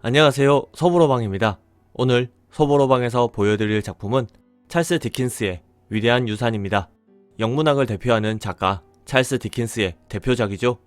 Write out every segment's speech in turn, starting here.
안녕하세요. 서부로방입니다. 오늘 서부로방에서 보여드릴 작품은 찰스 디킨스의 위대한 유산입니다. 영문학을 대표하는 작가 찰스 디킨스의 대표작이죠.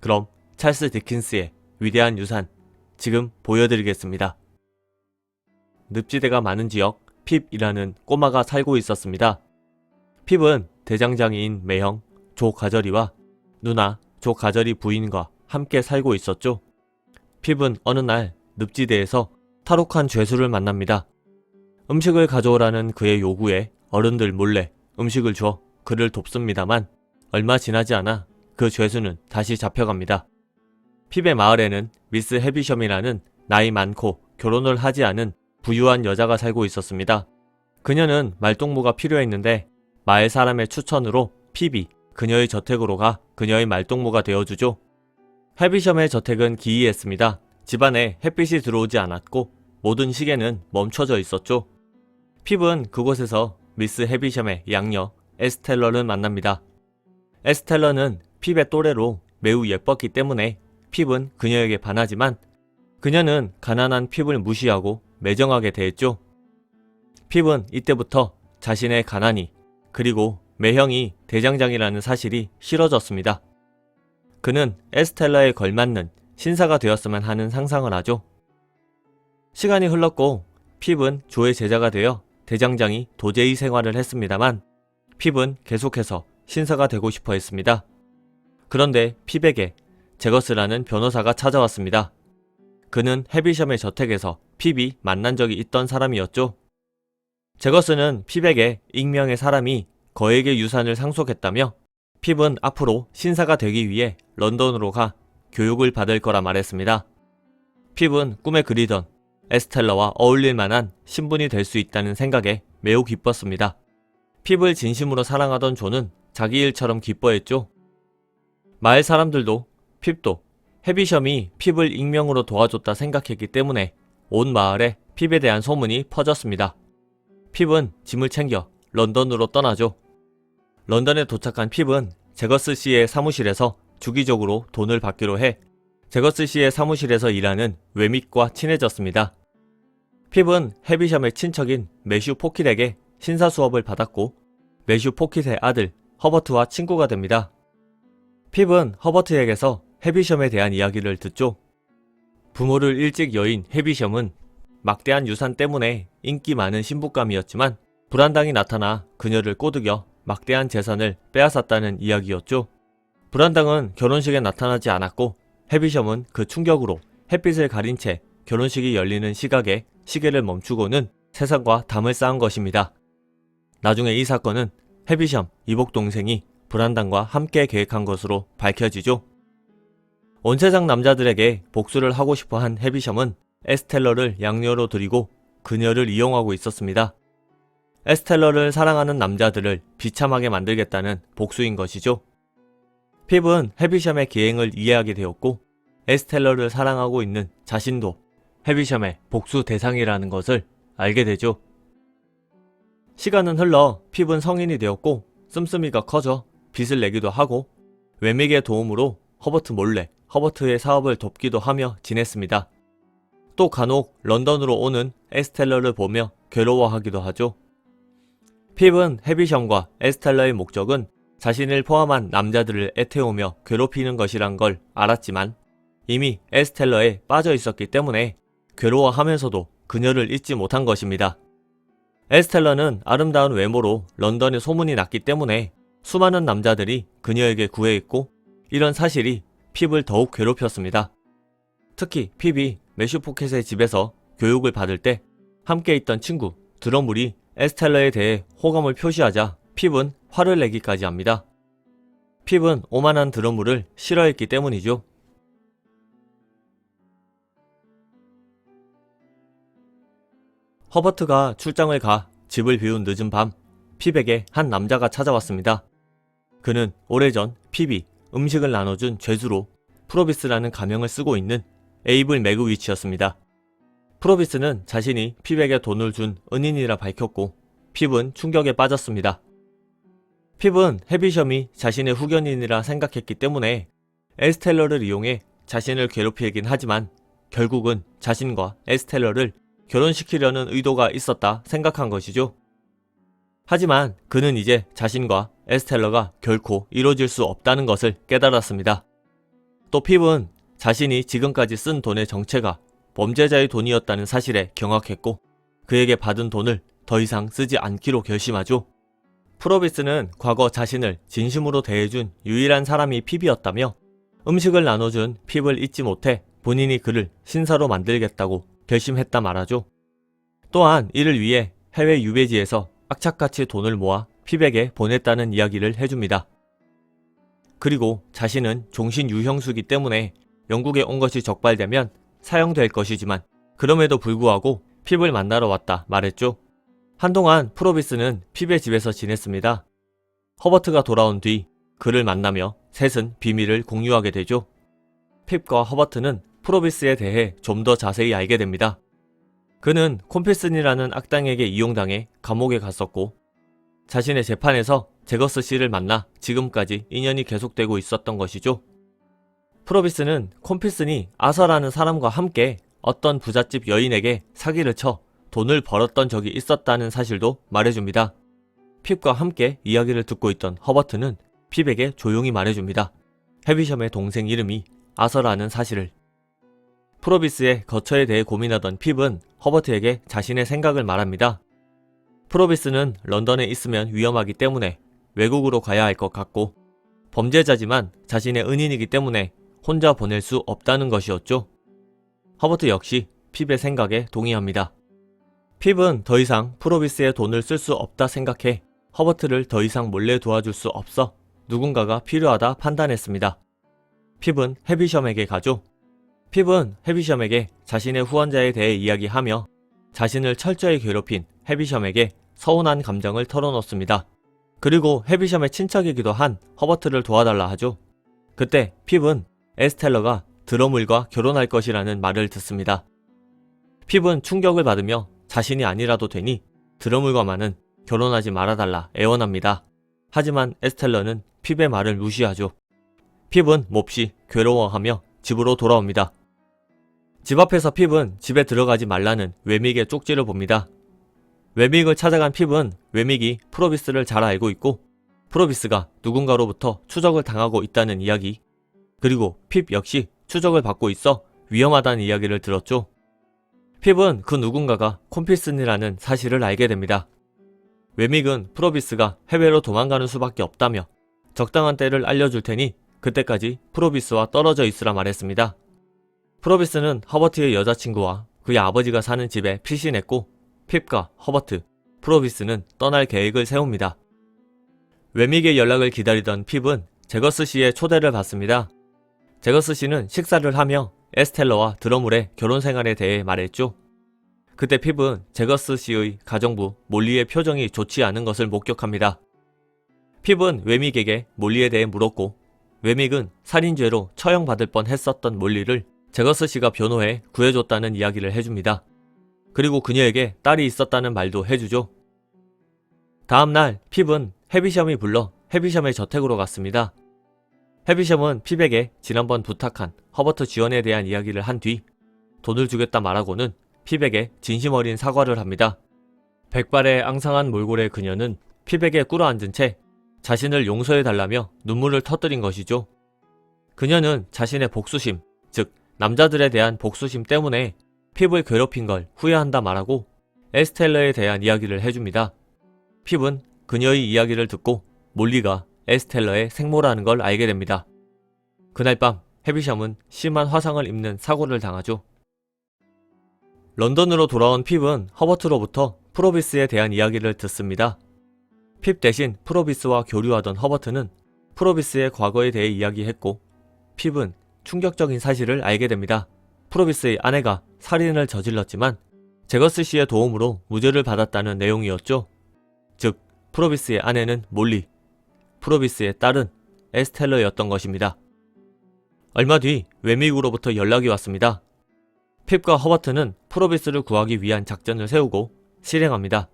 그럼 찰스 디킨스의 위대한 유산 지금 보여드리겠습니다. 늪지대가 많은 지역 핍이라는 꼬마가 살고 있었습니다. 핍은 대장장이인 매형 조 가저리와 누나 조 가저리 부인과 함께 살고 있었죠. 핍은 어느 날 늪지대에서 탈옥한 죄수를 만납니다. 음식을 가져오라는 그의 요구에 어른들 몰래 음식을 줘 그를 돕습니다만 얼마 지나지 않아 그 죄수는 다시 잡혀갑니다. 핍의 마을에는 미스 헤비섬이라는 나이 많고 결혼을 하지 않은 부유한 여자가 살고 있었습니다. 그녀는 말동무가 필요했는데 마을 사람의 추천으로 핍이 그녀의 저택으로 가 그녀의 말동무가 되어주죠. 헤비섬의 저택은 기이했습니다. 집안에 햇빛이 들어오지 않았고 모든 시계는 멈춰져 있었죠. 핍은 그곳에서 미스 헤비섬의 양녀 에스텔러를 만납니다. 에스텔러는 핍의 또래로 매우 예뻤기 때문에 핍은 그녀에게 반하지만 그녀는 가난한 핍을 무시하고 매정하게 대했죠. 핍은 이때부터 자신의 가난이 그리고 매형이 대장장이라는 사실이 싫어졌습니다. 그는 에스텔러에 걸맞는 신사가 되었으면 하는 상상을 하죠. 시간이 흘렀고 핍은 조의 제자가 되어 대장장이 도제의 생활을 했습니다만 핍은 계속해서 신사가 되고 싶어 했습니다. 그런데 핍에게 제거스라는 변호사가 찾아왔습니다. 그는 헤비섬의 저택에서 핍이 만난 적이 있던 사람이었죠. 제거스는 핍에게 익명의 사람이 거액의 유산을 상속했다며 핍은 앞으로 신사가 되기 위해 런던으로 가 교육을 받을 거라 말했습니다. 핍은 꿈에 그리던 에스텔러와 어울릴 만한 신분이 될 수 있다는 생각에 매우 기뻤습니다. 핍을 진심으로 사랑하던 조는 자기 일처럼 기뻐했죠. 마을 사람들도 핍도 헤비섬이 핍을 익명으로 도와줬다 생각했기 때문에 온 마을에 핍에 대한 소문이 퍼졌습니다. 핍은 짐을 챙겨 런던으로 떠나죠. 런던에 도착한 핍은 제거스 씨의 사무실에서 주기적으로 돈을 받기로 해 제거스 씨의 사무실에서 일하는 웨밋과 친해졌습니다. 핍은 헤비섬의 친척인 매슈 포킷에게 신사 수업을 받았고 매슈 포킷의 아들 허버트와 친구가 됩니다. 핍은 허버트에게서 헤비섬에 대한 이야기를 듣죠. 부모를 일찍 여인 헤비섬은 막대한 유산 때문에 인기 많은 신부감이었지만 불안당이 나타나 그녀를 꼬드겨 막대한 재산을 빼앗았다는 이야기였죠. 불안당은 결혼식에 나타나지 않았고 헤비섬은 그 충격으로 햇빛을 가린 채 결혼식이 열리는 시각에 시계를 멈추고는 세상과 담을 쌓은 것입니다. 나중에 이 사건은 헤비섬 이복 동생이 불안당과 함께 계획한 것으로 밝혀지죠. 온 세상 남자들에게 복수를 하고 싶어한 헤비섬은 에스텔러를 양녀로 들이고 그녀를 이용하고 있었습니다. 에스텔러를 사랑하는 남자들을 비참하게 만들겠다는 복수인 것이죠. 핍은 헤비섬의 계획을 이해하게 되었고 에스텔러를 사랑하고 있는 자신도 헤비섬의 복수 대상이라는 것을 알게 되죠. 시간은 흘러 핍은 성인이 되었고 씀씀이가 커져 빚을 내기도 하고 웨믹의 도움으로 허버트 몰래 허버트의 사업을 돕기도 하며 지냈습니다. 또 간혹 런던으로 오는 에스텔러를 보며 괴로워하기도 하죠. 핍은 헤비섬과 에스텔러의 목적은 자신을 포함한 남자들을 애태우며 괴롭히는 것이란 걸 알았지만 이미 에스텔러에 빠져 있었기 때문에 괴로워하면서도 그녀를 잊지 못한 것입니다. 에스텔러는 아름다운 외모로 런던에 소문이 났기 때문에 수많은 남자들이 그녀에게 구애했고 이런 사실이 핍을 더욱 괴롭혔습니다. 특히 핍이 매슈 포켓의 집에서 교육을 받을 때 함께 있던 친구 드러물이 에스텔러에 대해 호감을 표시하자 핍은 화를 내기까지 합니다. 핍은 오만한 드러물을 싫어했기 때문이죠. 허버트가 출장을 가 집을 비운 늦은 밤 핍에게 한 남자가 찾아왔습니다. 그는 오래전 핍이 음식을 나눠준 죄수로 프로비스라는 가명을 쓰고 있는 에이블 매그위치였습니다. 프로비스는 자신이 핍에게 돈을 준 은인이라 밝혔고 핍은 충격에 빠졌습니다. 핍은 헤비섬이 자신의 후견인이라 생각했기 때문에 에스텔러를 이용해 자신을 괴롭히긴 하지만 결국은 자신과 에스텔러를 결혼시키려는 의도가 있었다 생각한 것이죠. 하지만 그는 이제 자신과 에스텔러가 결코 이루어질 수 없다는 것을 깨달았습니다. 또 핍은 자신이 지금까지 쓴 돈의 정체가 범죄자의 돈이었다는 사실에 경악했고 그에게 받은 돈을 더 이상 쓰지 않기로 결심하죠. 프로비스는 과거 자신을 진심으로 대해준 유일한 사람이 핍이었다며 음식을 나눠준 핍을 잊지 못해 본인이 그를 신사로 만들겠다고 결심했다 말하죠. 또한 이를 위해 해외 유배지에서 악착같이 돈을 모아 핍에게 보냈다는 이야기를 해줍니다. 그리고 자신은 종신 유형수이기 때문에 영국에 온 것이 적발되면 사형될 것이지만 그럼에도 불구하고 핍을 만나러 왔다 말했죠. 한동안 프로비스는 핍의 집에서 지냈습니다. 허버트가 돌아온 뒤 그를 만나며 셋은 비밀을 공유하게 되죠. 핍과 허버트는 프로비스에 대해 좀 더 자세히 알게 됩니다. 그는 콤피슨이라는 악당에게 이용당해 감옥에 갔었고 자신의 재판에서 제거스 씨를 만나 지금까지 인연이 계속되고 있었던 것이죠. 프로비스는 콤피슨이 아서라는 사람과 함께 어떤 부잣집 여인에게 사기를 쳐 돈을 벌었던 적이 있었다는 사실도 말해줍니다. 핍과 함께 이야기를 듣고 있던 허버트는 핍에게 조용히 말해줍니다. 헤비섬의 동생 이름이 아서라는 사실을. 프로비스의 거처에 대해 고민하던 핍은 허버트에게 자신의 생각을 말합니다. 프로비스는 런던에 있으면 위험하기 때문에 외국으로 가야 할 것 같고 범죄자지만 자신의 은인이기 때문에 혼자 보낼 수 없다는 것이었죠. 허버트 역시 핍의 생각에 동의합니다. 핍은 더 이상 프로비스의 돈을 쓸 수 없다 생각해 허버트를 더 이상 몰래 도와줄 수 없어 누군가가 필요하다 판단했습니다. 핍은 헤비섬에게 가죠. 핍은 헤비섬에게 자신의 후원자에 대해 이야기하며 자신을 철저히 괴롭힌 헤비섬에게 서운한 감정을 털어놓습니다. 그리고 헤비섬의 친척이기도 한 허버트를 도와달라 하죠. 그때 핍은 에스텔러가 드러물과 결혼할 것이라는 말을 듣습니다. 핍은 충격을 받으며 자신이 아니라도 되니 드러물과만은 결혼하지 말아달라 애원합니다. 하지만 에스텔러는 핍의 말을 무시하죠. 핍은 몹시 괴로워하며 집으로 돌아옵니다. 집 앞에서 핍은 집에 들어가지 말라는 웨믹의 쪽지를 봅니다. 웨믹을 찾아간 핍은 웨믹이 프로비스를 잘 알고 있고 프로비스가 누군가로부터 추적을 당하고 있다는 이야기, 그리고 핍 역시 추적을 받고 있어 위험하다는 이야기를 들었죠. 핍은 그 누군가가 콤피슨이라는 사실을 알게 됩니다. 웨믹은 프로비스가 해외로 도망가는 수밖에 없다며 적당한 때를 알려줄 테니 그때까지 프로비스와 떨어져 있으라 말했습니다. 프로비스는 허버트의 여자친구와 그의 아버지가 사는 집에 피신했고 핍과 허버트, 프로비스는 떠날 계획을 세웁니다. 웨믹의 연락을 기다리던 핍은 제거스 씨의 초대를 받습니다. 제거스 씨는 식사를 하며 에스텔러와 드러물의 결혼 생활에 대해 말했죠. 그때 핍은 제거스 씨의 가정부 몰리의 표정이 좋지 않은 것을 목격합니다. 핍은 웨믹에게 몰리에 대해 물었고 웨믹은 살인죄로 처형받을 뻔했었던 몰리를 제거스 씨가 변호해 구해줬다는 이야기를 해줍니다. 그리고 그녀에게 딸이 있었다는 말도 해주죠. 다음날 핍은 헤비섬이 불러 헤비섬의 저택으로 갔습니다. 헤비섬은 핍에게 지난번 부탁한 허버트 지원에 대한 이야기를 한 뒤 돈을 주겠다 말하고는 핍에게 진심 어린 사과를 합니다. 백발의 앙상한 몰골의 그녀는 핍에게 꿇어앉은 채 자신을 용서해달라며 눈물을 터뜨린 것이죠. 그녀는 자신의 복수심, 즉 남자들에 대한 복수심 때문에 핍을 괴롭힌 걸 후회한다 말하고 에스텔러에 대한 이야기를 해줍니다. 핍은 그녀의 이야기를 듣고 몰리가 에스텔러의 생모라는 걸 알게 됩니다. 그날 밤 헤비섬은 심한 화상을 입는 사고를 당하죠. 런던으로 돌아온 핍은 허버트로부터 프로비스에 대한 이야기를 듣습니다. 핍 대신 프로비스와 교류하던 허버트는 프로비스의 과거에 대해 이야기했고 핍은 충격적인 사실을 알게 됩니다. 프로비스의 아내가 살인을 저질렀지만 제거스 씨의 도움으로 무죄를 받았다는 내용이었죠. 즉 프로비스의 아내는 몰리, 프로비스의 딸은 에스텔러였던 것입니다. 얼마 뒤 웨믹으로부터 연락이 왔습니다. 핍과 허버트는 프로비스를 구하기 위한 작전을 세우고 실행합니다.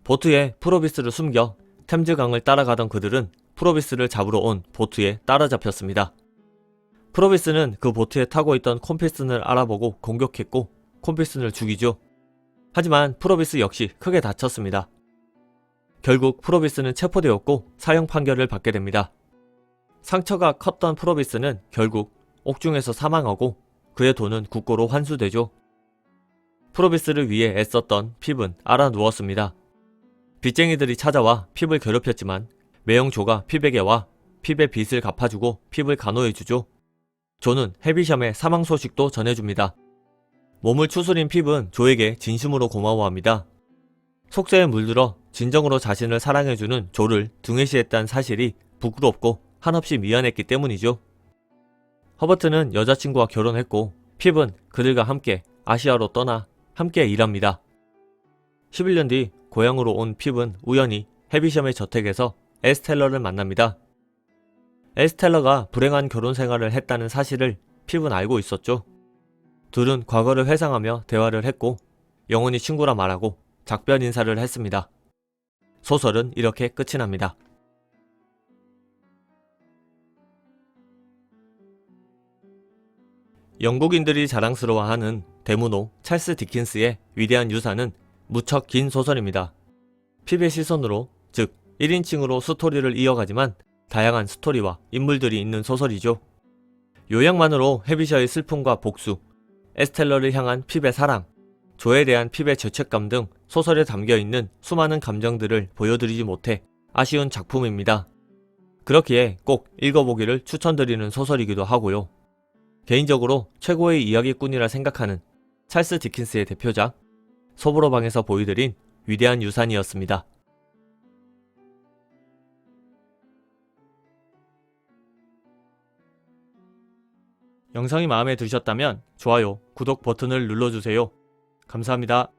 보트에 프로비스를 숨겨 템즈강을 따라가던 그들은 프로비스를 잡으러 온 보트에 따라잡혔습니다. 프로비스는 그 보트에 타고 있던 콤필슨을 알아보고 공격했고 콤필슨을 죽이죠. 하지만 프로비스 역시 크게 다쳤습니다. 결국 프로비스는 체포되었고 사형 판결을 받게 됩니다. 상처가 컸던 프로비스는 결국 옥중에서 사망하고 그의 돈은 국고로 환수되죠. 프로비스를 위해 애썼던 핍은 알아 누웠습니다. 빚쟁이들이 찾아와 핍을 괴롭혔지만 매형 조가 핍에게 와 핍의 빚을 갚아주고 핍을 간호해주죠. 조는 헤비샴의 사망 소식도 전해줍니다. 몸을 추스린 핍은 조에게 진심으로 고마워합니다. 속세에 물들어 진정으로 자신을 사랑해주는 조를 등회시했다는 사실이 부끄럽고 한없이 미안했기 때문이죠. 허버트는 여자친구와 결혼했고 핍은 그들과 함께 아시아로 떠나 함께 일합니다. 11년 뒤 고향으로 온 핍은 우연히 헤비샴의 저택에서 에스텔러를 만납니다. 에스텔러가 불행한 결혼 생활을 했다는 사실을 핍은 알고 있었죠. 둘은 과거를 회상하며 대화를 했고 영원히 친구라 말하고 작별 인사를 했습니다. 소설은 이렇게 끝이 납니다. 영국인들이 자랑스러워하는 대문호 찰스 디킨스의 위대한 유산은 무척 긴 소설입니다. 핍의 시선으로, 즉 1인칭으로 스토리를 이어가지만 다양한 스토리와 인물들이 있는 소설이죠. 요약만으로 헤비셔의 슬픔과 복수, 에스텔러를 향한 핍의 사랑, 조에 대한 핍의 죄책감 등 소설에 담겨있는 수많은 감정들을 보여드리지 못해 아쉬운 작품입니다. 그렇기에 꼭 읽어보기를 추천드리는 소설이기도 하고요. 개인적으로 최고의 이야기꾼이라 생각하는 찰스 디킨스의 대표작 소보로방에서 보여드린 위대한 유산이었습니다. 영상이 마음에 드셨다면 좋아요, 구독 버튼을 눌러주세요. 감사합니다.